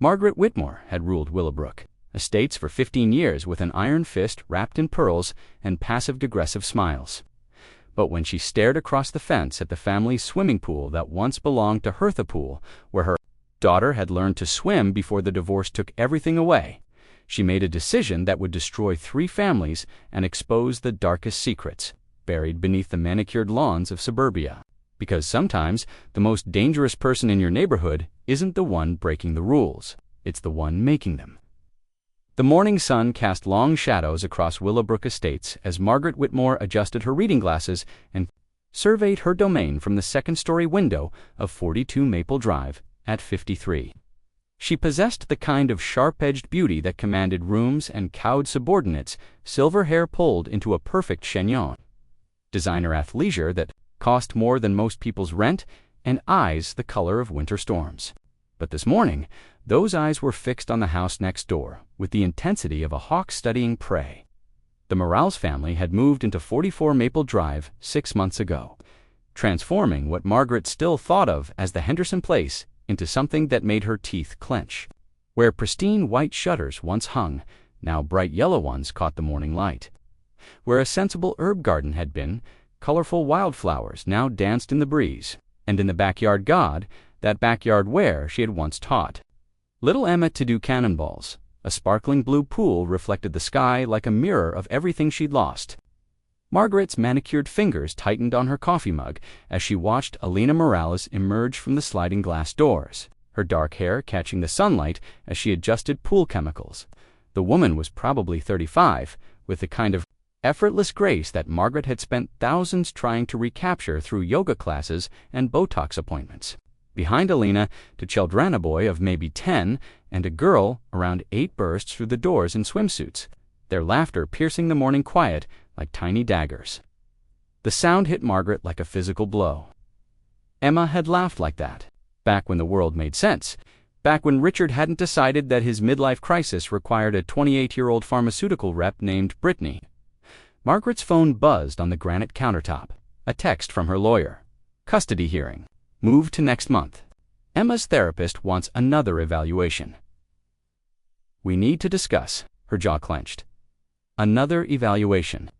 Margaret Whitmore had ruled Willowbrook Estates for 15 years with an iron fist wrapped in pearls and passive-aggressive smiles. But when she stared across the fence at the family's swimming pool that once belonged to Hertha Pool, where her daughter had learned to swim before the divorce took everything away, she made a decision that would destroy 3 families and expose the darkest secrets buried beneath the manicured lawns of suburbia. Because sometimes the most dangerous person in your neighborhood isn't the one breaking the rules, it's the one making them. The morning sun cast long shadows across Willowbrook Estates as Margaret Whitmore adjusted her reading glasses and surveyed her domain from the second-story window of 42 Maple Drive at 53. She possessed the kind of sharp-edged beauty that commanded rooms and cowed subordinates, silver hair pulled into a perfect chignon, designer athleisure that cost more than most people's rent, and eyes the color of winter storms. But this morning, those eyes were fixed on the house next door with the intensity of a hawk studying prey. The Morales family had moved into 44 Maple Drive 6 months ago, transforming what Margaret still thought of as the Henderson place into something that made her teeth clench. Where pristine white shutters once hung, now bright yellow ones caught the morning light. Where a sensible herb garden had been, colorful wildflowers now danced in the breeze, and in the backyard god, that backyard where she had once taught little Emma to do cannonballs, a sparkling blue pool reflected the sky like a mirror of everything she'd lost. Margaret's manicured fingers tightened on her coffee mug as she watched Alina Morales emerge from the sliding glass doors, her dark hair catching the sunlight as she adjusted pool chemicals. The woman was probably 35, with the kind of effortless grace that Margaret had spent thousands trying to recapture through yoga classes and Botox appointments. Behind Alina, the Cheldrana boy of maybe 10 and a girl around 8 burst through the doors in swimsuits, their laughter piercing the morning quiet like tiny daggers. The sound hit Margaret like a physical blow. Emma had laughed like that, back when the world made sense, back when Richard hadn't decided that his midlife crisis required a 28-year-old pharmaceutical rep named Brittany. Margaret's phone buzzed on the granite countertop, a text from her lawyer. Custody hearing. Move to next month. Emma's therapist wants another evaluation. We need to discuss, her jaw clenched. Another evaluation.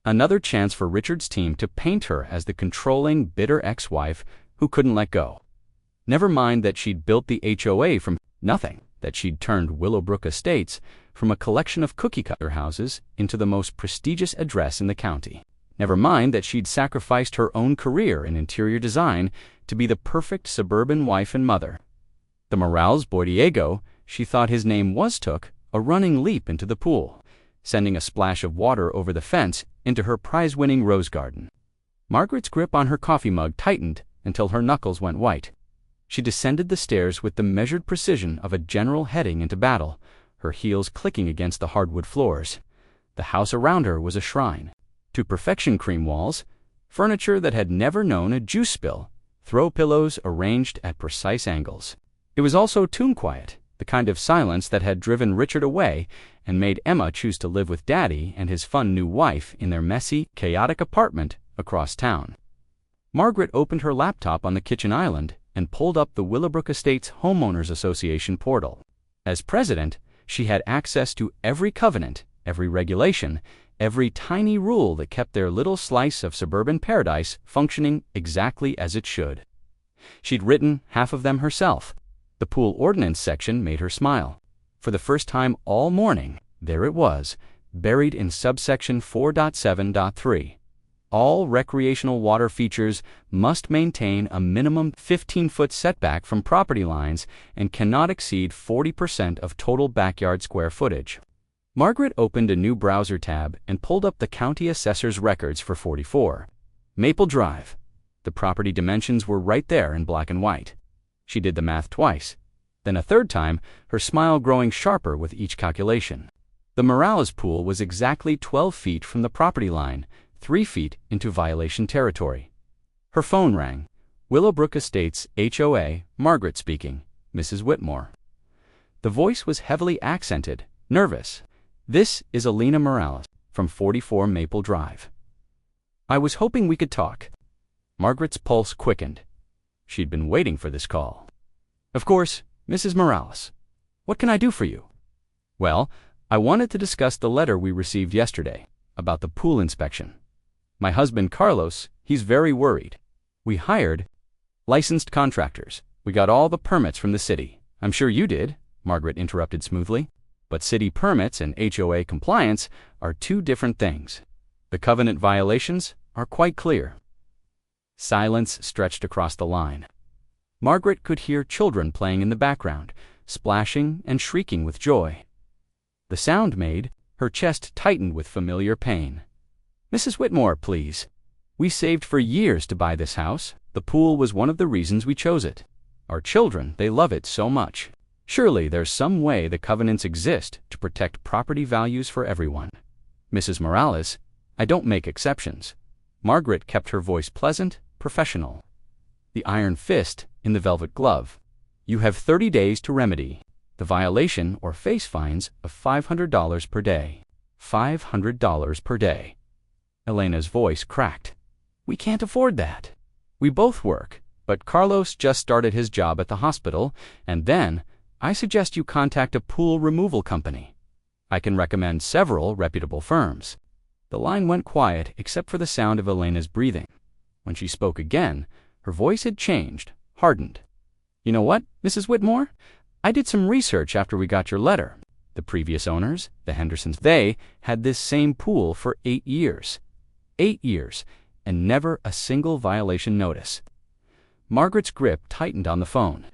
Another chance for Richard's team to paint her as the controlling, bitter ex-wife who couldn't let go. Never mind that she'd built the HOA from nothing, that she'd turned Willowbrook Estates from a collection of cookie-cutter houses into the most prestigious address in the county. Never mind that she'd sacrificed her own career in interior design to be the perfect suburban wife and mother. The Morales boy Diego, she thought his name was, took a running leap into the pool, sending a splash of water over the fence into her prize-winning rose garden. Margaret's grip on her coffee mug tightened until her knuckles went white. She descended the stairs with the measured precision of a general heading into battle, her heels clicking against the hardwood floors. The house around her was a shrine to perfection: cream walls, furniture that had never known a juice spill, throw pillows arranged at precise angles. It was also tomb quiet, the kind of silence that had driven Richard away and made Emma choose to live with Daddy and his fun new wife in their messy, chaotic apartment across town. Margaret opened her laptop on the kitchen island and pulled up the Willowbrook Estates Homeowners Association portal. As president, she had access to every covenant, every regulation, every tiny rule that kept their little slice of suburban paradise functioning exactly as it should. She'd written half of them herself. The pool ordinance section made her smile. For the first time all morning, there it was, buried in subsection 4.7.3. All recreational water features must maintain a minimum 15-foot setback from property lines and cannot exceed 40% of total backyard square footage. Margaret opened a new browser tab and pulled up the county assessor's records for 44 Maple Drive. The property dimensions were right there in black and white. She did the math twice, then a third time, her smile growing sharper with each calculation. The Morales pool was exactly 12 feet from the property line, 3 feet into violation territory. Her phone rang. Willowbrook Estates HOA, Margaret speaking, Mrs. Whitmore. The voice was heavily accented, nervous. This is Alina Morales from 44 Maple Drive. I was hoping we could talk. Margaret's pulse quickened. She'd been waiting for this call. Of course, Mrs. Morales. What can I do for you? Well, I wanted to discuss the letter we received yesterday about the pool inspection. My husband Carlos, he's very worried. We hired licensed contractors. We got all the permits from the city. I'm sure you did, Margaret interrupted smoothly. But city permits and HOA compliance are two different things. The covenant violations are quite clear. Silence stretched across the line. Margaret could hear children playing in the background, splashing and shrieking with joy. The sound made her chest tightened with familiar pain. Mrs. Whitmore, please. We saved for years to buy this house. The pool was one of the reasons we chose it. Our children, they love it so much. Surely there's some way the covenants exist to protect property values for everyone. Mrs. Morales, I don't make exceptions. Margaret kept her voice pleasant, professional. The iron fist in the velvet glove. You have 30 days to remedy the violation or face fines of $500 per day. $500 per day. Elena's voice cracked. We can't afford that. We both work, but Carlos just started his job at the hospital, and then I suggest you contact a pool removal company. I can recommend several reputable firms. The line went quiet except for the sound of Elena's breathing. When she spoke again, her voice had changed, hardened. You know what, Mrs. Whitmore? I did some research after we got your letter. The previous owners, the Hendersons, they had this same pool for 8 years. 8 years, and never a single violation notice. Margaret's grip tightened on the phone.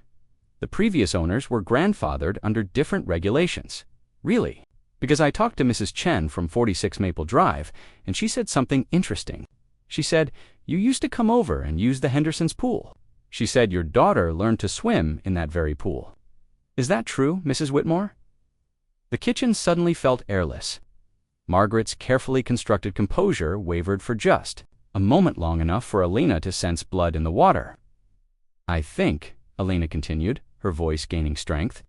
The previous owners were grandfathered under different regulations. Really? Because I talked to Mrs. Chen from 46 Maple Drive, and she said something interesting. She said, you used to come over and use the Hendersons' pool. She said your daughter learned to swim in that very pool. Is that true, Mrs. Whitmore? The kitchen suddenly felt airless. Margaret's carefully constructed composure wavered for just a moment, long enough for Elena to sense blood in the water. I think, Elena continued, her voice gaining strength,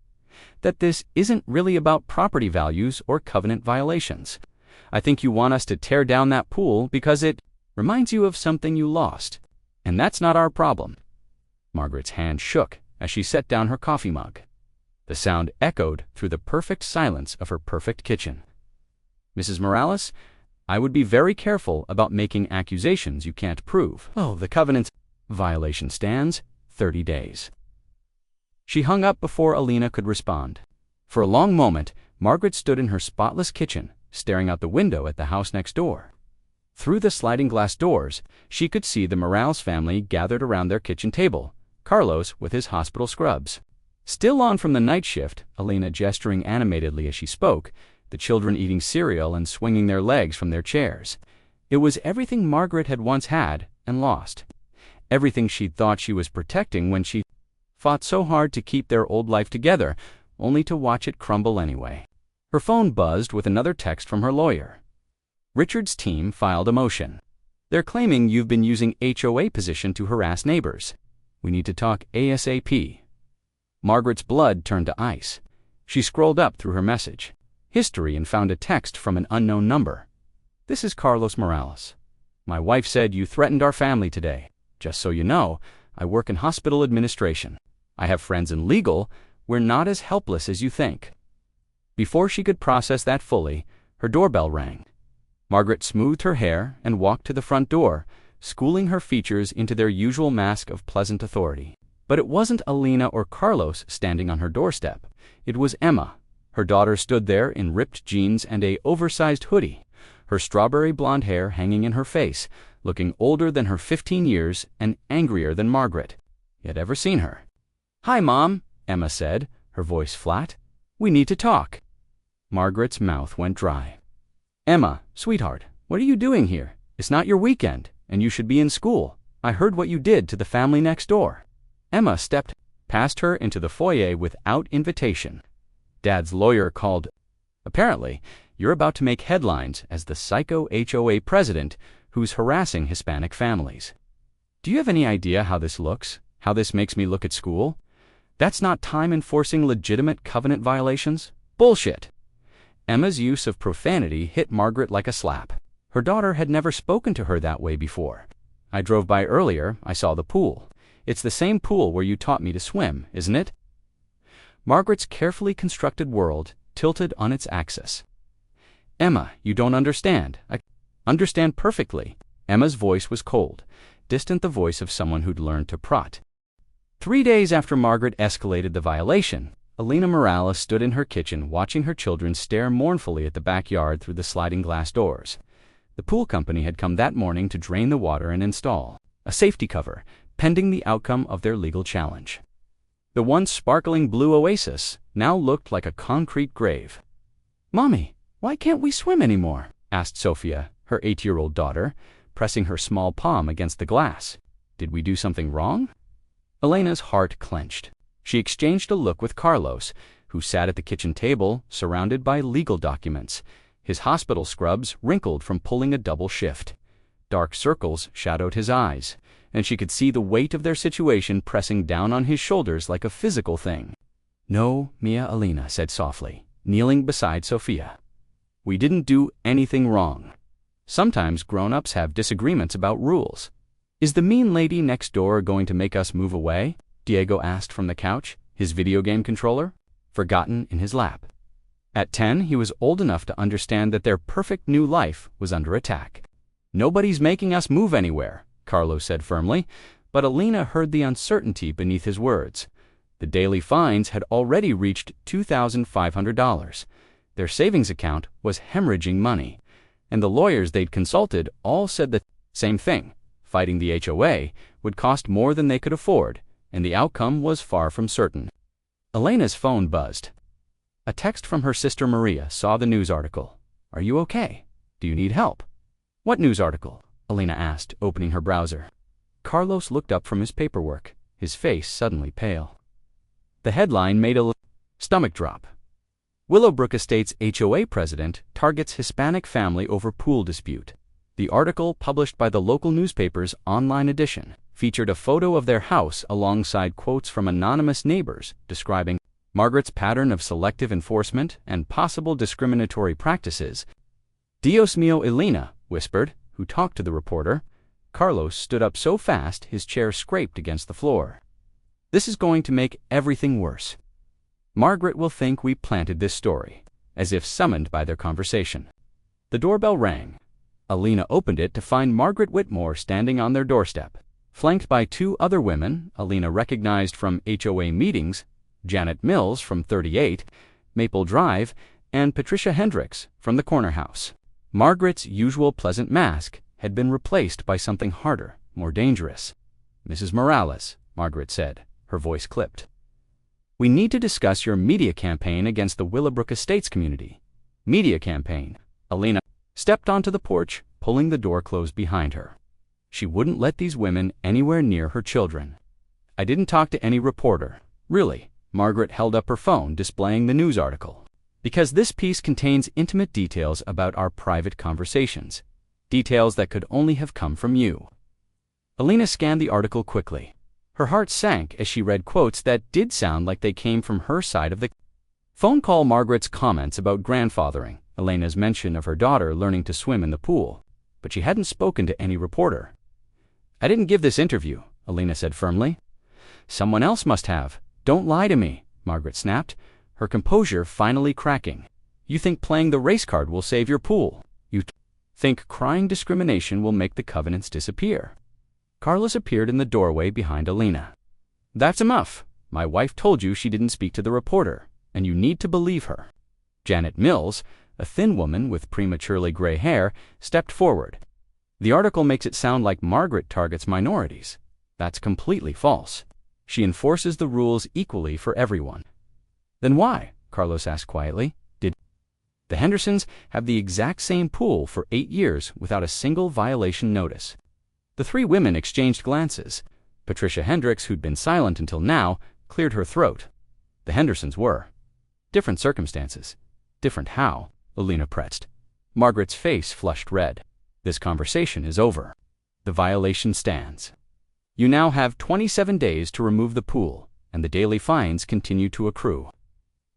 that this isn't really about property values or covenant violations. I think you want us to tear down that pool because it reminds you of something you lost. And that's not our problem. Margaret's hand shook as she set down her coffee mug. The sound echoed through the perfect silence of her perfect kitchen. Mrs. Morales, I would be very careful about making accusations you can't prove. Oh, the covenant violation stands 30 days. She hung up before Elena could respond. For a long moment, Margaret stood in her spotless kitchen, staring out the window at the house next door. Through the sliding glass doors, she could see the Morales family gathered around their kitchen table, Carlos with his hospital scrubs. Still on from the night shift, Elena gesturing animatedly as she spoke, the children eating cereal and swinging their legs from their chairs. It was everything Margaret had once had and lost. Everything she'd thought she was protecting when she fought so hard to keep their old life together, only to watch it crumble anyway. Her phone buzzed with another text from her lawyer. Richard's team filed a motion. They're claiming you've been using HOA position to harass neighbors. We need to talk ASAP. Margaret's blood turned to ice. She scrolled up through her message history and found a text from an unknown number. This is Carlos Morales. My wife said you threatened our family today. Just so you know, I work in hospital administration. I have friends in legal. We're not as helpless as you think. Before she could process that fully, her doorbell rang. Margaret smoothed her hair and walked to the front door, schooling her features into their usual mask of pleasant authority. But it wasn't Elena or Carlos standing on her doorstep. It was Emma. Her daughter stood there in ripped jeans and a oversized hoodie, her strawberry blonde hair hanging in her face, looking older than her 15 years and angrier than Margaret had ever seen her. Hi, Mom, Emma said, her voice flat. We need to talk. Margaret's mouth went dry. Emma, sweetheart, what are you doing here? It's not your weekend, and you should be in school. I heard what you did to the family next door. Emma stepped past her into the foyer without invitation. Dad's lawyer called. Apparently, you're about to make headlines as the psycho HOA president who's harassing Hispanic families. Do you have any idea how this looks? How this makes me look at school? That's not time enforcing legitimate covenant violations? Bullshit! Emma's use of profanity hit Margaret like a slap. Her daughter had never spoken to her that way before. I drove by earlier. I saw the pool. It's the same pool where you taught me to swim, isn't it? Margaret's carefully constructed world tilted on its axis. "Emma, you don't understand." "I understand perfectly." Emma's voice was cold, distant, the voice of someone who'd learned to prot. 3 days after Margaret escalated the violation, Alina Morales stood in her kitchen watching her children stare mournfully at the backyard through the sliding glass doors. The pool company had come that morning to drain the water and install a safety cover, pending the outcome of their legal challenge. The once sparkling blue oasis now looked like a concrete grave. "Mommy, why can't we swim anymore?" asked Sophia, her 8-year-old daughter, pressing her small palm against the glass. "Did we do something wrong?" Elena's heart clenched. She exchanged a look with Carlos, who sat at the kitchen table, surrounded by legal documents, his hospital scrubs wrinkled from pulling a double shift. Dark circles shadowed his eyes, and she could see the weight of their situation pressing down on his shoulders like a physical thing. "No, Mia," Alina said softly, kneeling beside Sophia. "We didn't do anything wrong. Sometimes grown-ups have disagreements about rules." "Is the mean lady next door going to make us move away?" Diego asked from the couch, his video game controller forgotten in his lap. At 10, he was old enough to understand that their perfect new life was under attack. "Nobody's making us move anywhere," Carlos said firmly, but Alina heard the uncertainty beneath his words. The daily fines had already reached $2,500. Their savings account was hemorrhaging money, and the lawyers they'd consulted all said the same thing. Fighting the HOA would cost more than they could afford, and the outcome was far from certain. Elena's phone buzzed. A text from her sister Maria saw the news article. "Are you okay? Do you need help?" "What news article?" Alina asked, opening her browser. Carlos looked up from his paperwork, his face suddenly pale. The headline made a stomach drop. "Willowbrook Estates HOA president targets Hispanic family over pool dispute." The article, published by the local newspaper's online edition, featured a photo of their house alongside quotes from anonymous neighbors describing Margaret's pattern of selective enforcement and possible discriminatory practices. "Dios mío," Elena whispered, who talked to the reporter. Carlos stood up so fast his chair scraped against the floor. "This is going to make everything worse. Margaret will think we planted this story," as if summoned by their conversation. The doorbell rang. Alina opened it to find Margaret Whitmore standing on their doorstep, flanked by 2 other women Alina recognized from HOA meetings, Janet Mills from 38, Maple Drive, and Patricia Hendricks from the corner house. Margaret's usual pleasant mask had been replaced by something harder, more dangerous. "Mrs. Morales," Margaret said, her voice clipped. "We need to discuss your media campaign against the Willowbrook Estates community." "Media campaign?" Alina stepped onto the porch, pulling the door closed behind her. She wouldn't let these women anywhere near her children. "I didn't talk to any reporter." "Really?" Margaret held up her phone, displaying the news article. "Because this piece contains intimate details about our private conversations, details that could only have come from you." Alina scanned the article quickly. Her heart sank as she read quotes that did sound like they came from her side of the phone call. Margaret's comments about grandfathering, Elena's mention of her daughter learning to swim in the pool, but she hadn't spoken to any reporter. "I didn't give this interview," Alina said firmly. "Someone else must have. Don't lie to me," Margaret snapped, her composure finally cracking. "You think playing the race card will save your pool? You think crying discrimination will make the covenants disappear?" Carlos appeared in the doorway behind Alina. "That's enough. My wife told you she didn't speak to the reporter, and you need to believe her." Janet Mills, a thin woman with prematurely gray hair, stepped forward. "The article makes it sound like Margaret targets minorities. That's completely false. She enforces the rules equally for everyone." "Then why?" Carlos asked quietly. "Did the Hendersons have the exact same pool for 8 years without a single violation notice?" The 3 women exchanged glances. Patricia Hendricks, who'd been silent until now, cleared her throat. "The Hendersons were. Different circumstances. Different how?" Alina pressed. Margaret's face flushed red. "This conversation is over. The violation stands. You now have 27 days to remove the pool, and the daily fines continue to accrue."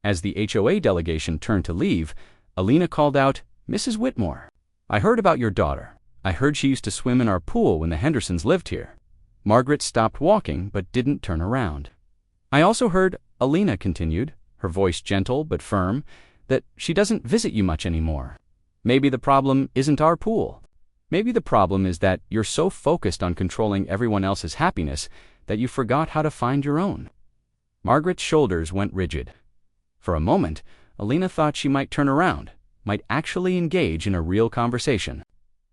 As the HOA delegation turned to leave, Alina called out, "Mrs. Whitmore, I heard about your daughter. I heard she used to swim in our pool when the Hendersons lived here." Margaret stopped walking but didn't turn around. "I also heard," Alina continued, her voice gentle but firm, that she doesn't visit you much anymore. Maybe the problem isn't our pool. Maybe the problem is that you're so focused on controlling everyone else's happiness that you forgot how to find your own. Margaret's shoulders went rigid. For a moment, Alina thought she might turn around, might actually engage in a real conversation.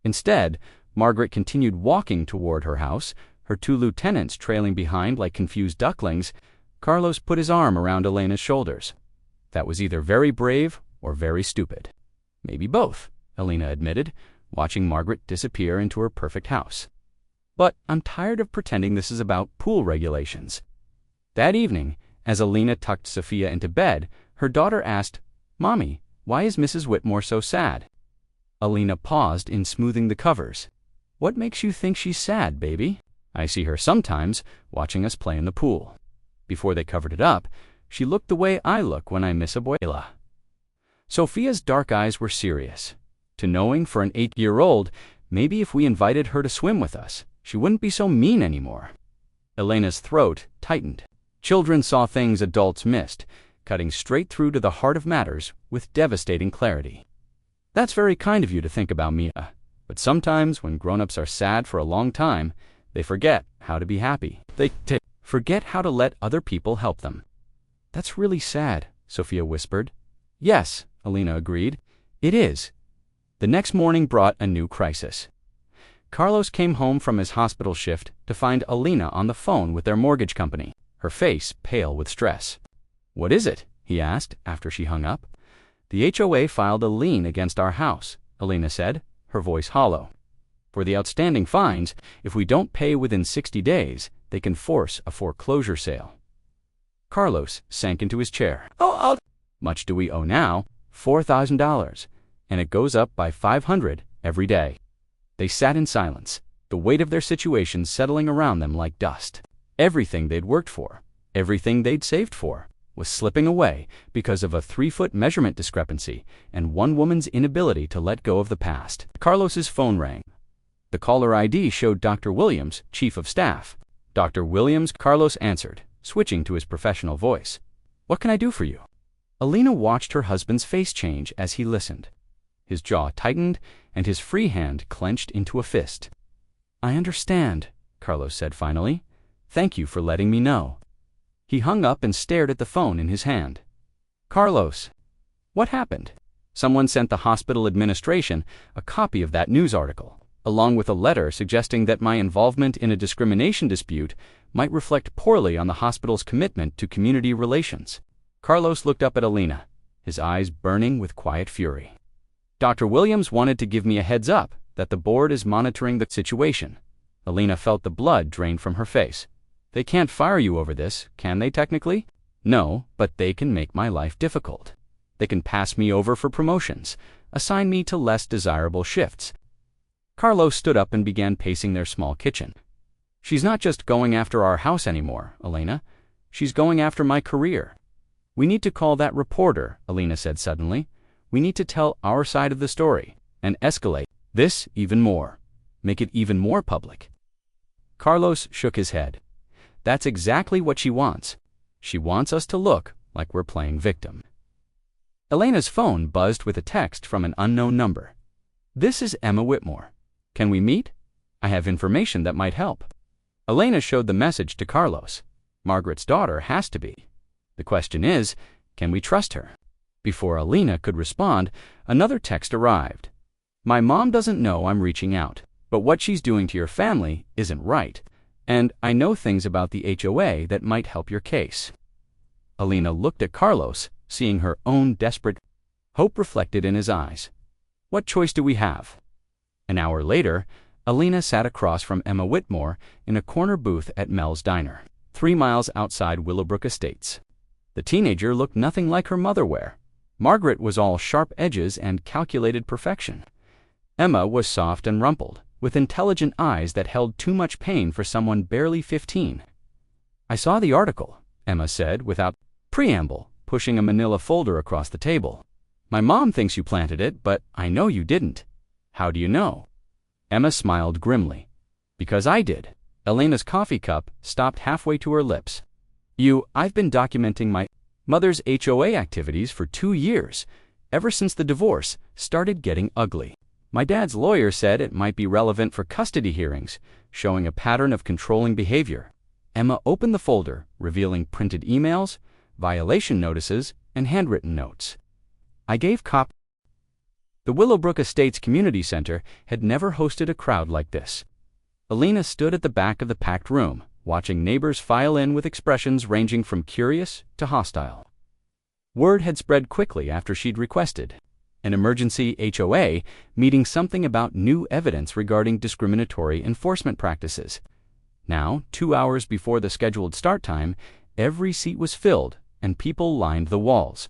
Instead, Margaret continued walking toward her house, her two lieutenants trailing behind like confused ducklings. Carlos put his arm around Elena's shoulders. That was either very brave or very stupid. Maybe both, Alina admitted, watching Margaret disappear into her perfect house. But I'm tired of pretending this is about pool regulations. That evening, as Alina tucked Sophia into bed, her daughter asked, "Mommy, why is Mrs. Whitmore so sad?" Alina paused in smoothing the covers. "What makes you think she's sad, baby?" "I see her sometimes watching us play in the pool." Before they covered it up, she looked the way I look when I miss Abuela. Sophia's dark eyes were serious. To knowing for an 8-year-old, maybe if we invited her to swim with us, she wouldn't be so mean anymore. Elena's throat tightened. Children saw things adults missed, cutting straight through to the heart of matters with devastating clarity. "That's very kind of you to think about me, but sometimes when grown-ups are sad for a long time, they forget how to be happy. They forget how to let other people help them." "That's really sad," Sophia whispered. "Yes," Alina agreed. "It is." The next morning brought a new crisis. Carlos came home from his hospital shift to find Alina on the phone with their mortgage company, her face pale with stress. "What is it?" he asked after she hung up. "The HOA filed a lien against our house," Alina said, her voice hollow. "For the outstanding fines, if we don't pay within 60 days, they can force a foreclosure sale." Carlos sank into his chair. "Much do we owe now? $4,000, and it goes up by $500 every day." They sat in silence, the weight of their situation settling around them like dust. Everything they'd worked for, everything they'd saved for, was slipping away because of a 3-foot measurement discrepancy and one woman's inability to let go of the past. Carlos's phone rang. The caller ID showed Dr. Williams, Chief of Staff. "Dr. Williams," Carlos answered, switching to his professional voice. "What can I do for you?" Alina watched her husband's face change as he listened. His jaw tightened and his free hand clenched into a fist. "I understand," Carlos said finally. "Thank you for letting me know." He hung up and stared at the phone in his hand. "Carlos, what happened?" "Someone sent the hospital administration a copy of that news article, along with a letter suggesting that my involvement in a discrimination dispute might reflect poorly on the hospital's commitment to community relations." Carlos looked up at Alina, his eyes burning with quiet fury. "Dr. Williams wanted to give me a heads up that the board is monitoring the situation." Alina felt the blood drain from her face. "They can't fire you over this, can they technically?" "No, but they can make my life difficult. They can pass me over for promotions, assign me to less desirable shifts." Carlos stood up and began pacing their small kitchen. "She's not just going after our house anymore, Alina. She's going after my career." "We need to call that reporter," Alina said suddenly. "We need to tell our side of the story and escalate this even more. Make it even more public." Carlos shook his head. "That's exactly what she wants. She wants us to look like we're playing victim." Elena's phone buzzed with a text from an unknown number. "This is Emma Whitmore. Can we meet? I have information that might help." Elena showed the message to Carlos. Margaret's daughter has to be. The question is, can we trust her? Before Alina could respond, another text arrived. "My mom doesn't know I'm reaching out, but what she's doing to your family isn't right, and I know things about the HOA that might help your case." Alina looked at Carlos, seeing her own desperate hope reflected in his eyes. "What choice do we have?" An hour later, Alina sat across from Emma Whitmore in a corner booth at Mel's Diner, 3 miles outside Willowbrook Estates. The teenager looked nothing like her mother were. Margaret was all sharp edges and calculated perfection. Emma was soft and rumpled, with intelligent eyes that held too much pain for someone barely 15. "I saw the article," Emma said without preamble, pushing a manila folder across the table. "My mom thinks you planted it, but I know you didn't." "How do you know?" Emma smiled grimly. "Because I did." Elena's coffee cup stopped halfway to her lips. I've been documenting my Mother's HOA activities for 2 years, ever since the divorce, started getting ugly. My dad's lawyer said it might be relevant for custody hearings, showing a pattern of controlling behavior. Emma opened the folder, revealing printed emails, violation notices, and handwritten notes. I gave cop. The Willowbrook Estates Community Center had never hosted a crowd like this. Alina stood at the back of the packed room, watching neighbors file in with expressions ranging from curious to hostile. Word had spread quickly after she'd requested an emergency HOA, meeting something about new evidence regarding discriminatory enforcement practices. Now, 2 hours before the scheduled start time, every seat was filled and people lined the walls.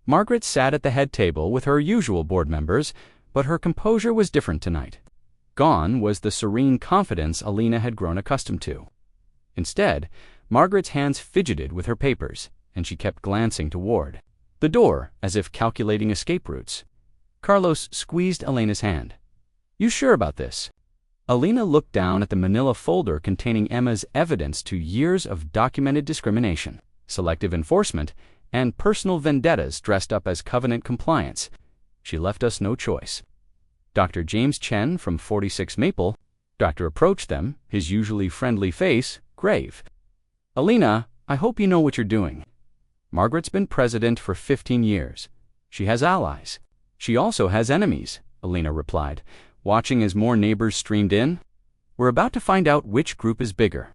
Margaret sat at the head table with her usual board members, but her composure was different tonight. Gone was the serene confidence Alina had grown accustomed to. Instead, Margaret's hands fidgeted with her papers, and she kept glancing toward the door as if calculating escape routes. Carlos squeezed Alina's hand. "You sure about this?" Alina looked down at the manila folder containing Emma's evidence to years of documented discrimination, selective enforcement, and personal vendettas dressed up as covenant compliance. "She left us no choice." Dr. James Chen from 46 Maple. Doctor approached them, his usually friendly face grave. "Alina, I hope you know what you're doing. Margaret's been president for 15 years. She has allies. She also has enemies," Alina replied, watching as more neighbors streamed in. "We're about to find out which group is bigger."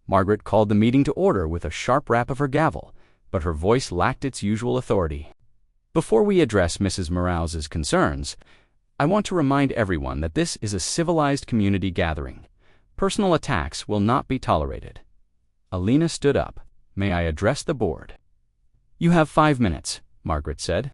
Margaret called the meeting to order with a sharp rap of her gavel, but her voice lacked its usual authority. "Before we address Mrs. Morales's concerns, I want to remind everyone that this is a civilized community gathering. Personal attacks will not be tolerated." Alina stood up. "May I address the board?" "You have 5 minutes," Margaret said.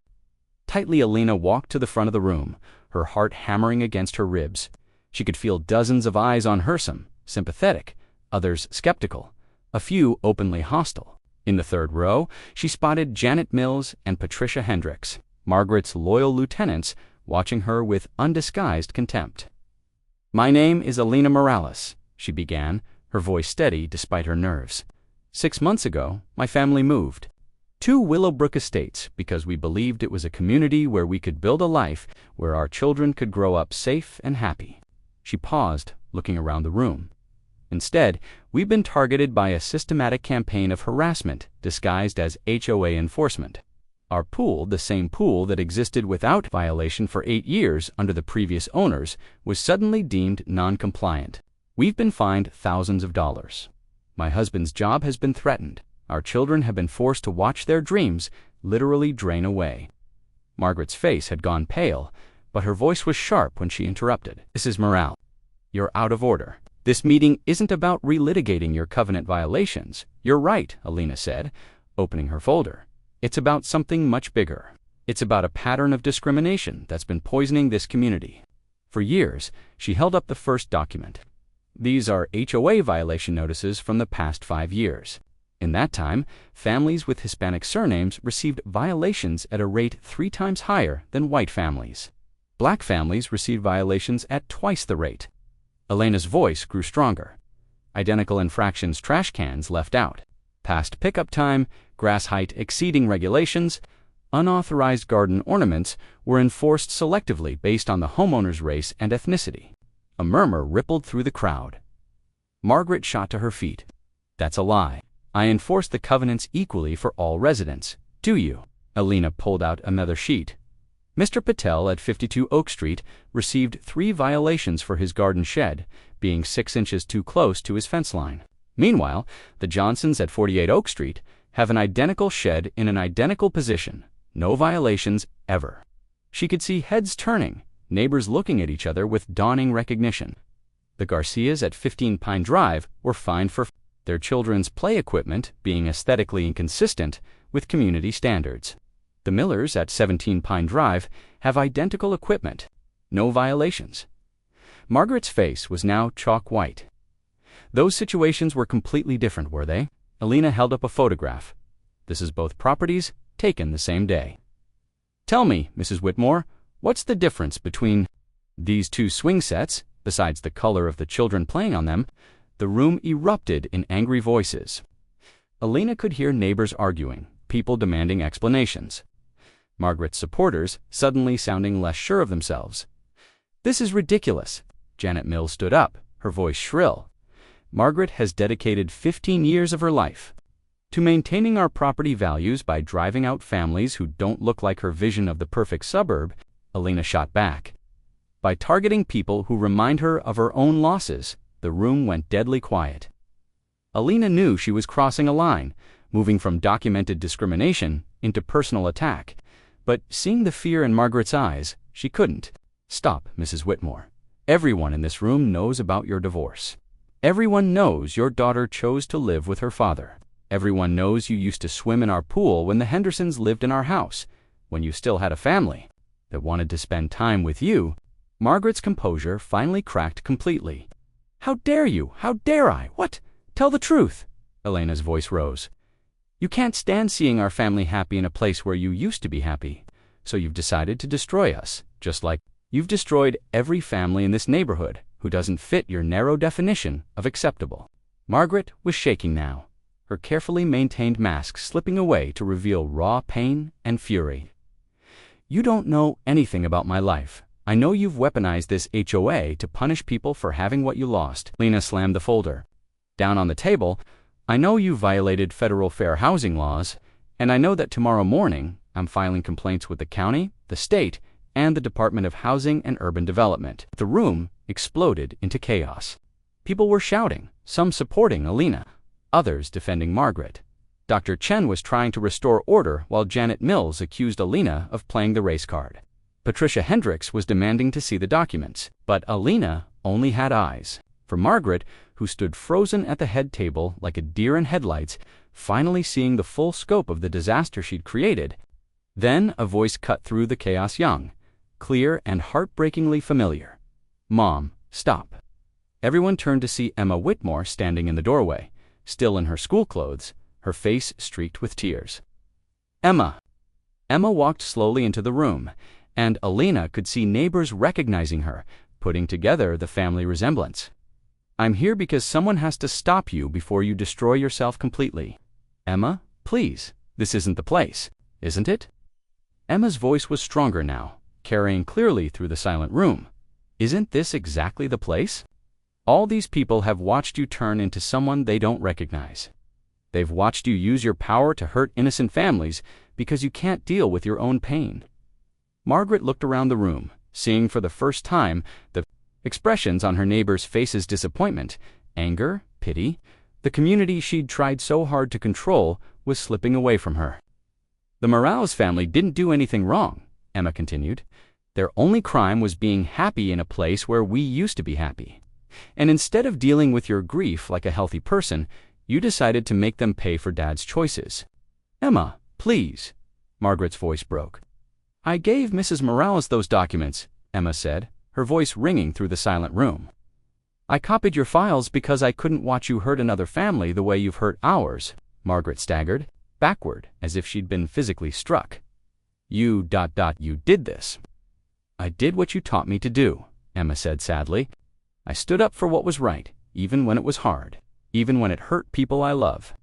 Tightly, Alina walked to the front of the room, her heart hammering against her ribs. She could feel dozens of eyes on her, some sympathetic, others skeptical, a few openly hostile. In the third row, she spotted Janet Mills and Patricia Hendricks, Margaret's loyal lieutenants, watching her with undisguised contempt. "My name is Alina Morales," she began, her voice steady despite her nerves. "6 months ago, my family moved to Willowbrook Estates because we believed it was a community where we could build a life where our children could grow up safe and happy." She paused, looking around the room. "Instead, we've been targeted by a systematic campaign of harassment disguised as HOA enforcement. Our pool, the same pool that existed without violation for 8 years under the previous owners, was suddenly deemed non-compliant. We've been fined thousands of dollars. My husband's job has been threatened. Our children have been forced to watch their dreams literally drain away." Margaret's face had gone pale, but her voice was sharp when she interrupted. "Mrs. Morales, you're out of order. This meeting isn't about relitigating your covenant violations." "You're right," Alina said, opening her folder. "It's about something much bigger. It's about a pattern of discrimination that's been poisoning this community." For years, she held up the first document. "These are HOA violation notices from the past 5 years. In that time, families with Hispanic surnames received violations at a rate 3 times higher than white families. Black families received violations at twice the rate." Alina's voice grew stronger. "Identical infractions, trash cans left out. Past pickup time, grass height exceeding regulations, unauthorized garden ornaments were enforced selectively based on the homeowner's race and ethnicity." A murmur rippled through the crowd. Margaret shot to her feet. "That's a lie. I enforce the covenants equally for all residents. Do you?" Alina pulled out another sheet. "Mr. Patel at 52 Oak Street received 3 violations for his garden shed, being 6 inches too close to his fence line. Meanwhile, the Johnsons at 48 Oak Street have an identical shed in an identical position. No violations ever." She could see heads turning, neighbors looking at each other with dawning recognition. The Garcias at 15 Pine Drive were fined for their children's play equipment being aesthetically inconsistent with community standards. The Millers at 17 Pine Drive have identical equipment. No violations. Margaret's face was now chalk white. Those situations were completely different, were they? Alina held up a photograph. "This is both properties taken the same day. Tell me, Mrs. Whitmore, what's the difference between these 2 swing sets, besides the color of the children playing on them?" The room erupted in angry voices. Alina could hear neighbors arguing, people demanding explanations. Margaret's supporters suddenly sounding less sure of themselves. "This is ridiculous." Janet Mills stood up, her voice shrill. "Margaret has dedicated 15 years of her life to maintaining our property values by driving out families who don't look like her vision of the perfect suburb," Alina shot back. "By targeting people who remind her of her own losses." The room went deadly quiet. Alina knew she was crossing a line, moving from documented discrimination into personal attack. But seeing the fear in Margaret's eyes, she couldn't. "Stop, Mrs. Whitmore. Everyone in this room knows about your divorce. Everyone knows your daughter chose to live with her father. Everyone knows you used to swim in our pool when the Hendersons lived in our house, when you still had a family that wanted to spend time with you." Margaret's composure finally cracked completely. "How dare you? How dare I? What? Tell the truth." Elena's voice rose. "You can't stand seeing our family happy in a place where you used to be happy, so you've decided to destroy us, just like you've destroyed every family in this neighborhood who doesn't fit your narrow definition of acceptable." Margaret was shaking now, her carefully maintained mask slipping away to reveal raw pain and fury. "You don't know anything about my life. I know you've weaponized this HOA to punish people for having what you lost." Lena slammed the folder down on the table. "I know you violated federal fair housing laws, and I know that tomorrow morning I'm filing complaints with the county, the state, and the Department of Housing and Urban Development." The room exploded into chaos. People were shouting, some supporting Alina, others defending Margaret. Dr. Chen was trying to restore order while Janet Mills accused Alina of playing the race card. Patricia Hendricks was demanding to see the documents, but Alina only had eyes for Margaret, who stood frozen at the head table like a deer in headlights, finally seeing the full scope of the disaster she'd created. Then a voice cut through the chaos, young, clear, and heartbreakingly familiar. "Mom, stop." Everyone turned to see Emma Whitmore standing in the doorway, still in her school clothes, her face streaked with tears. "Emma." Emma walked slowly into the room, and Alina could see neighbors recognizing her, putting together the family resemblance. "I'm here because someone has to stop you before you destroy yourself completely." "Emma, please, this isn't the place, isn't it?" Emma's voice was stronger now, carrying clearly through the silent room. "Isn't this exactly the place? All these people have watched you turn into someone they don't recognize. They've watched you use your power to hurt innocent families because you can't deal with your own pain." Margaret looked around the room, seeing for the first time the expressions on her neighbors' faces: disappointment, anger, pity. The community she'd tried so hard to control was slipping away from her. "The Morales family didn't do anything wrong," Emma continued. "Their only crime was being happy in a place where we used to be happy. And instead of dealing with your grief like a healthy person, you decided to make them pay for Dad's choices." "Emma, please." Margaret's voice broke. "I gave Mrs. Morales those documents," Emma said, her voice ringing through the silent room. "I copied your files because I couldn't watch you hurt another family the way you've hurt ours." Margaret staggered backward as if she'd been physically struck. You did this." "I did what you taught me to do," Emma said sadly. "I stood up for what was right, even when it was hard, even when it hurt people I love."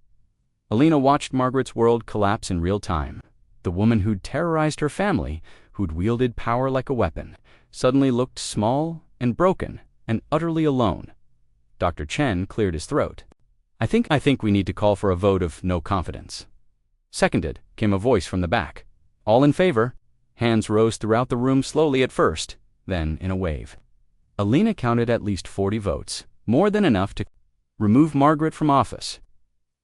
Alina watched Margaret's world collapse in real time. The woman who'd terrorized her family, who'd wielded power like a weapon, suddenly looked small and broken and utterly alone. Dr. Chen cleared his throat. I think we need to call for a vote of no confidence." "Seconded," came a voice from the back. "All in favor?" Hands rose throughout the room slowly at first, then in a wave. Alina counted at least 40 votes, more than enough to remove Margaret from office.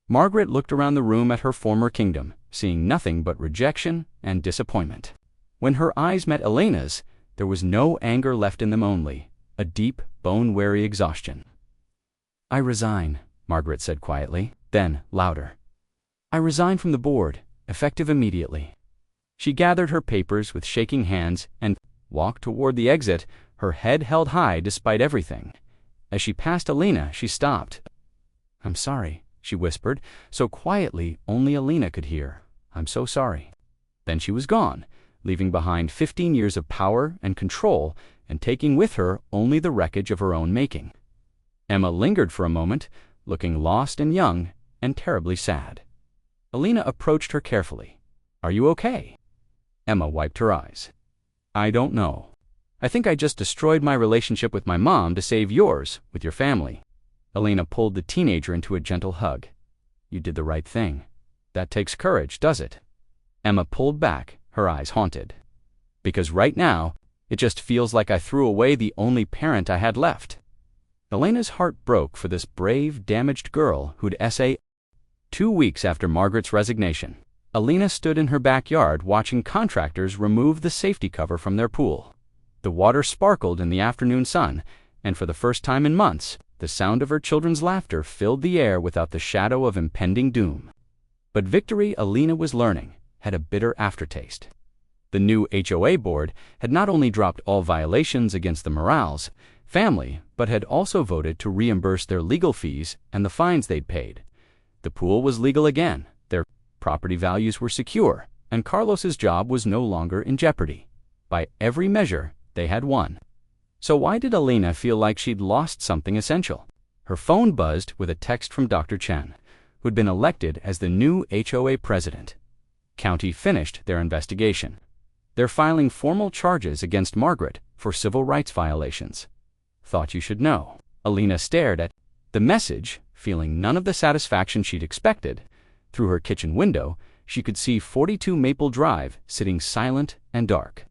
Margaret looked around the room at her former kingdom, seeing nothing but rejection and disappointment. When her eyes met Elena's, there was no anger left in them, only a deep, bone-weary exhaustion. "I resign," Margaret said quietly, then louder. "I resign from the board, effective immediately." She gathered her papers with shaking hands and walked toward the exit, her head held high despite everything. As she passed Alina, she stopped. "I'm sorry," she whispered, so quietly only Alina could hear. "I'm so sorry." Then she was gone, leaving behind 15 years of power and control and taking with her only the wreckage of her own making. Emma lingered for a moment, looking lost and young and terribly sad. Alina approached her carefully. "Are you okay?" Emma wiped her eyes. "I don't know. I think I just destroyed my relationship with my mom to save yours with your family." Alina pulled the teenager into a gentle hug. "You did the right thing. That takes courage, does it?" Emma pulled back, her eyes haunted. "Because right now, it just feels like I threw away the only parent I had left." Alina's heart broke for this brave, damaged girl who'd SA. 2 weeks after Margaret's resignation, Alina stood in her backyard watching contractors remove the safety cover from their pool. The water sparkled in the afternoon sun, and for the first time in months, the sound of her children's laughter filled the air without the shadow of impending doom. But victory, Alina was learning, had a bitter aftertaste. The new HOA board had not only dropped all violations against the Morales family, but had also voted to reimburse their legal fees and the fines they'd paid. The pool was legal again, their property values were secure, and Carlos's job was no longer in jeopardy. By every measure, they had won. So why did Alina feel like she'd lost something essential? Her phone buzzed with a text from Dr. Chen, who'd been elected as the new HOA president. County finished their investigation. They're filing formal charges against Margaret for civil rights violations. Thought you should know. Alina stared at the message, feeling none of the satisfaction she'd expected. Through her kitchen window, she could see 42 Maple Drive sitting silent and dark.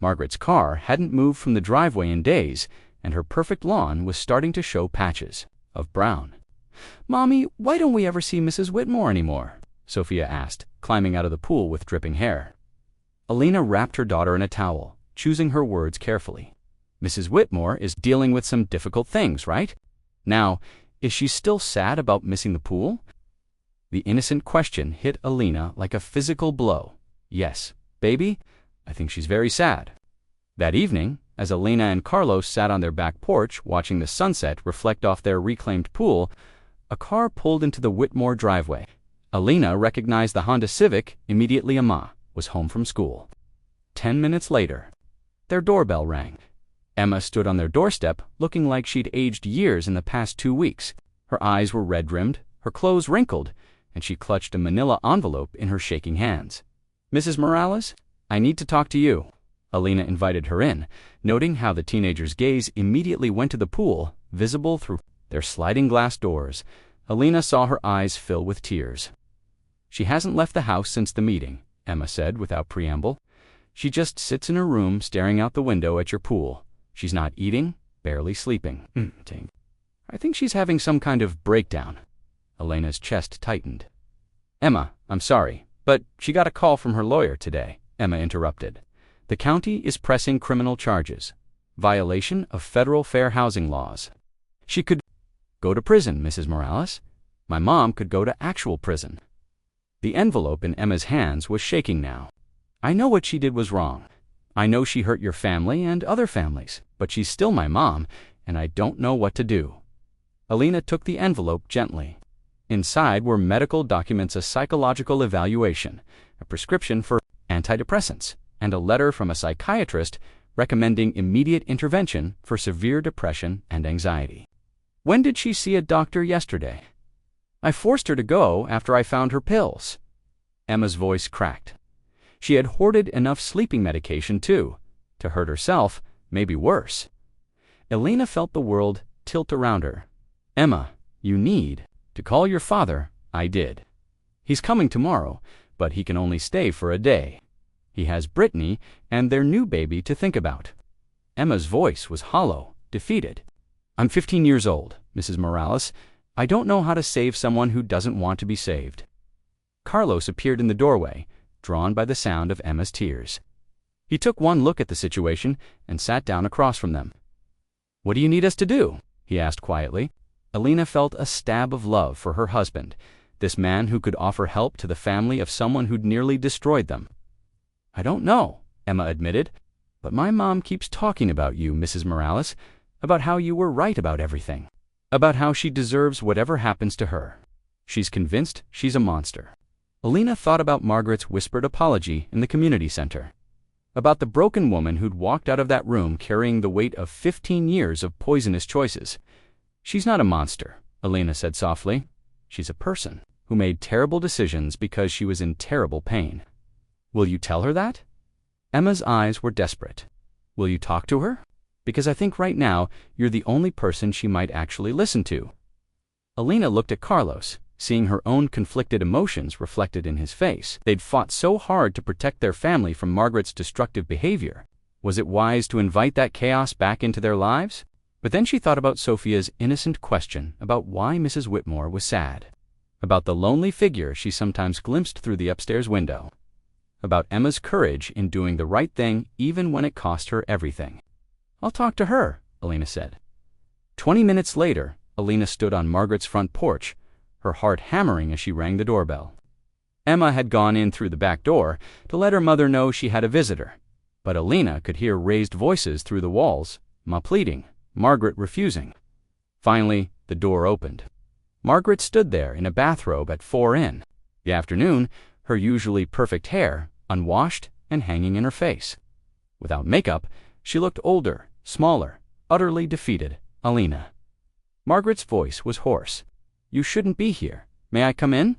Margaret's car hadn't moved from the driveway in days, and her perfect lawn was starting to show patches of brown. "Mommy, why don't we ever see Mrs. Whitmore anymore?" Sophia asked, climbing out of the pool with dripping hair. Alina wrapped her daughter in a towel, choosing her words carefully. "Mrs. Whitmore is dealing with some difficult things, right? Now, is she still sad about missing the pool?" The innocent question hit Alina like a physical blow. "Yes, baby, I think she's very sad." That evening, as Alina and Carlos sat on their back porch watching the sunset reflect off their reclaimed pool, a car pulled into the Whitmore driveway. Alina recognized the Honda Civic immediately. Emma was home from school. 10 minutes later, their doorbell rang. Emma stood on their doorstep looking like she'd aged years in the past 2 weeks. Her eyes were red-rimmed, her clothes wrinkled, and she clutched a manila envelope in her shaking hands. "Mrs. Morales, I need to talk to you." Alina invited her in, noting how the teenager's gaze immediately went to the pool, visible through their sliding glass doors. Alina saw her eyes fill with tears. "She hasn't left the house since the meeting," Emma said without preamble. "She just sits in her room staring out the window at your pool. She's not eating, barely sleeping. I think she's having some kind of breakdown." Elena's chest tightened. "Emma, I'm sorry, but she got a call from her lawyer today," Emma interrupted. "The county is pressing criminal charges. Violation of federal fair housing laws. She could go to prison, Mrs. Morales. My mom could go to actual prison." The envelope in Emma's hands was shaking now. "I know what she did was wrong. I know she hurt your family and other families, but she's still my mom, and I don't know what to do." Alina took the envelope gently. Inside were medical documents, a psychological evaluation, a prescription for antidepressants, and a letter from a psychiatrist recommending immediate intervention for severe depression and anxiety. "When did she see a doctor yesterday?" "I forced her to go after I found her pills." Emma's voice cracked. She had hoarded enough sleeping medication, too, to hurt herself, maybe worse. Alina felt the world tilt around her. "Emma, you need to call your father." "I did. He's coming tomorrow, but he can only stay for a day. He has Brittany and their new baby to think about." Emma's voice was hollow, defeated. "I'm 15 years old, Mrs. Morales. I don't know how to save someone who doesn't want to be saved." Carlos appeared in the doorway, drawn by the sound of Emma's tears. He took one look at the situation and sat down across from them. "What do you need us to do?" he asked quietly. Alina felt a stab of love for her husband, this man who could offer help to the family of someone who'd nearly destroyed them. "I don't know," Emma admitted, "but my mom keeps talking about you, Mrs. Morales, about how you were right about everything, about how she deserves whatever happens to her. She's convinced she's a monster." Alina thought about Margaret's whispered apology in the community center, about the broken woman who'd walked out of that room carrying the weight of 15 years of poisonous choices. "She's not a monster," Alina said softly. "She's a person who made terrible decisions because she was in terrible pain. Will you tell her that? Emma's eyes were desperate. Will you talk to her? Because I think right now you're the only person she might actually listen to. Alina looked at Carlos, seeing her own conflicted emotions reflected in his face. They'd fought so hard to protect their family from Margaret's destructive behavior. Was it wise to invite that chaos back into their lives? But then she thought about Sophia's innocent question about why Mrs. Whitmore was sad, about the lonely figure she sometimes glimpsed through the upstairs window, about Emma's courage in doing the right thing even when it cost her everything. I'll talk to her, Alina said. 20 minutes later, Alina stood on Margaret's front porch, her heart hammering as she rang the doorbell. Emma had gone in through the back door to let her mother know she had a visitor, but Alina could hear raised voices through the walls, Ma pleading, Margaret refusing. Finally, the door opened. Margaret stood there in a bathrobe at 4 in the afternoon, her usually perfect hair unwashed and hanging in her face. Without makeup, she looked older, smaller, utterly defeated. Alina. Margaret's voice was hoarse. You shouldn't be here. May I come in?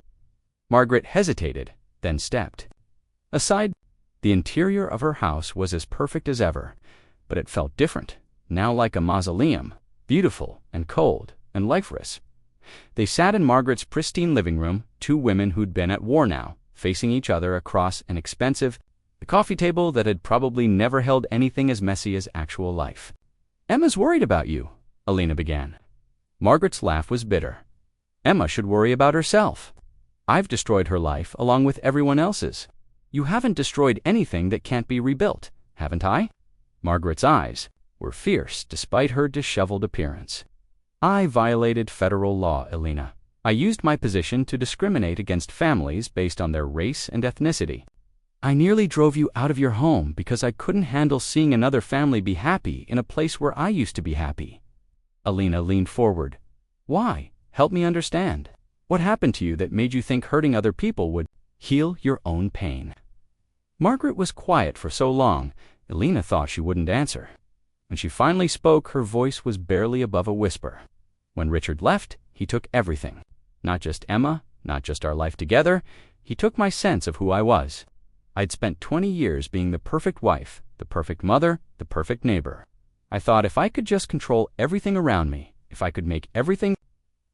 Margaret hesitated, then stepped aside. The interior of her house was as perfect as ever, but it felt different, now like a mausoleum, beautiful and cold and lifeless. They sat in Margaret's pristine living room, two women who'd been at war now, facing each other across an expensive coffee table that had probably never held anything as messy as actual life. Emma's worried about you, Alina began. Margaret's laugh was bitter. Emma should worry about herself. I've destroyed her life along with everyone else's. You haven't destroyed anything that can't be rebuilt, haven't I? Margaret's eyes were fierce despite her disheveled appearance. I violated federal law, Alina. I used my position to discriminate against families based on their race and ethnicity. I nearly drove you out of your home because I couldn't handle seeing another family be happy in a place where I used to be happy. Alina leaned forward. Why? Help me understand. What happened to you that made you think hurting other people would heal your own pain? Margaret was quiet for so long, Alina thought she wouldn't answer. When she finally spoke, her voice was barely above a whisper. When Richard left, he took everything. Not just Emma, not just our life together. He took my sense of who I was. I'd spent 20 years being the perfect wife, the perfect mother, the perfect neighbor. I thought if I could just control everything around me, if I could make everything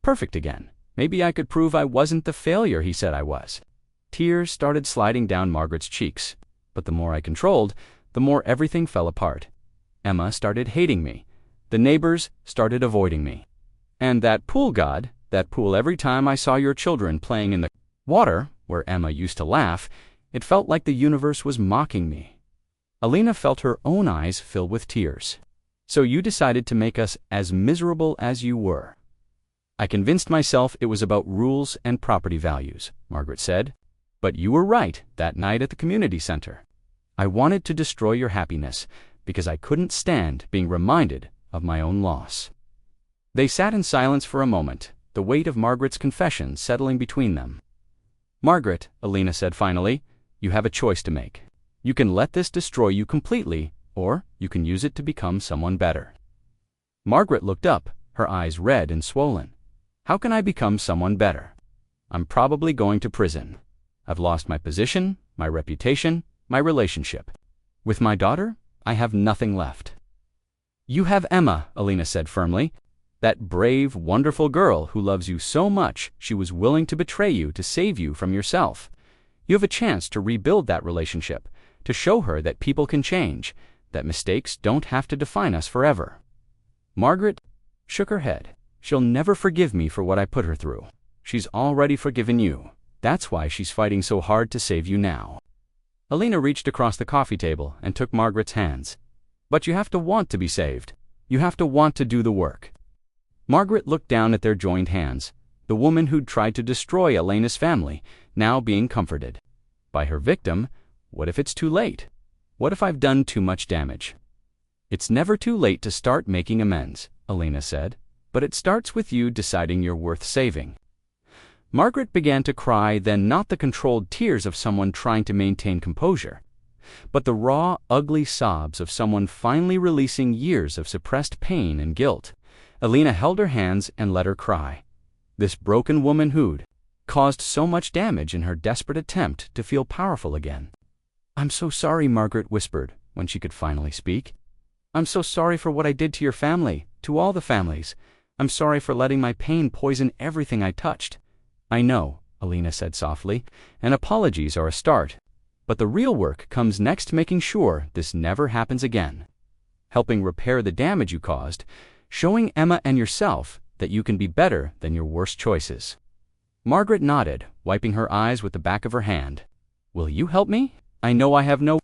perfect again, maybe I could prove I wasn't the failure he said I was. Tears started sliding down Margaret's cheeks, but the more I controlled, the more everything fell apart. Emma started hating me. The neighbors started avoiding me. And that pool god, that pool every time I saw your children playing in the water, where Emma used to laugh, it felt like the universe was mocking me. Alina felt her own eyes fill with tears. So you decided to make us as miserable as you were. I convinced myself it was about rules and property values, Margaret said. But you were right that night at the community center. I wanted to destroy your happiness because I couldn't stand being reminded of my own loss. They sat in silence for a moment, the weight of Margaret's confession settling between them. Margaret, Alina said finally, you have a choice to make. You can let this destroy you completely, or you can use it to become someone better. Margaret looked up, her eyes red and swollen. How can I become someone better? I'm probably going to prison. I've lost my position, my reputation, my relationship. With my daughter, I have nothing left. You have Emma, Alina said firmly. That brave, wonderful girl who loves you so much she was willing to betray you to save you from yourself. You have a chance to rebuild that relationship, to show her that people can change, that mistakes don't have to define us forever. Margaret shook her head. She'll never forgive me for what I put her through. She's already forgiven you. That's why she's fighting so hard to save you now. Alina reached across the coffee table and took Margaret's hands. But you have to want to be saved. You have to want to do the work. Margaret looked down at their joined hands, the woman who'd tried to destroy Elena's family, now being comforted. By her victim, what if it's too late? What if I've done too much damage? It's never too late to start making amends, Alina said, but it starts with you deciding you're worth saving. Margaret began to cry, then not the controlled tears of someone trying to maintain composure, but the raw, ugly sobs of someone finally releasing years of suppressed pain and guilt. Alina held her hands and let her cry. This broken woman who'd caused so much damage in her desperate attempt to feel powerful again. "I'm so sorry," Margaret whispered when she could finally speak. "I'm so sorry for what I did to your family, to all the families. I'm sorry for letting my pain poison everything I touched." "I know," Alina said softly, "and apologies are a start. But the real work comes next, making sure this never happens again. Helping repair the damage you caused, showing Emma and yourself that you can be better than your worst choices." Margaret nodded, wiping her eyes with the back of her hand. "Will you help me? I know I have no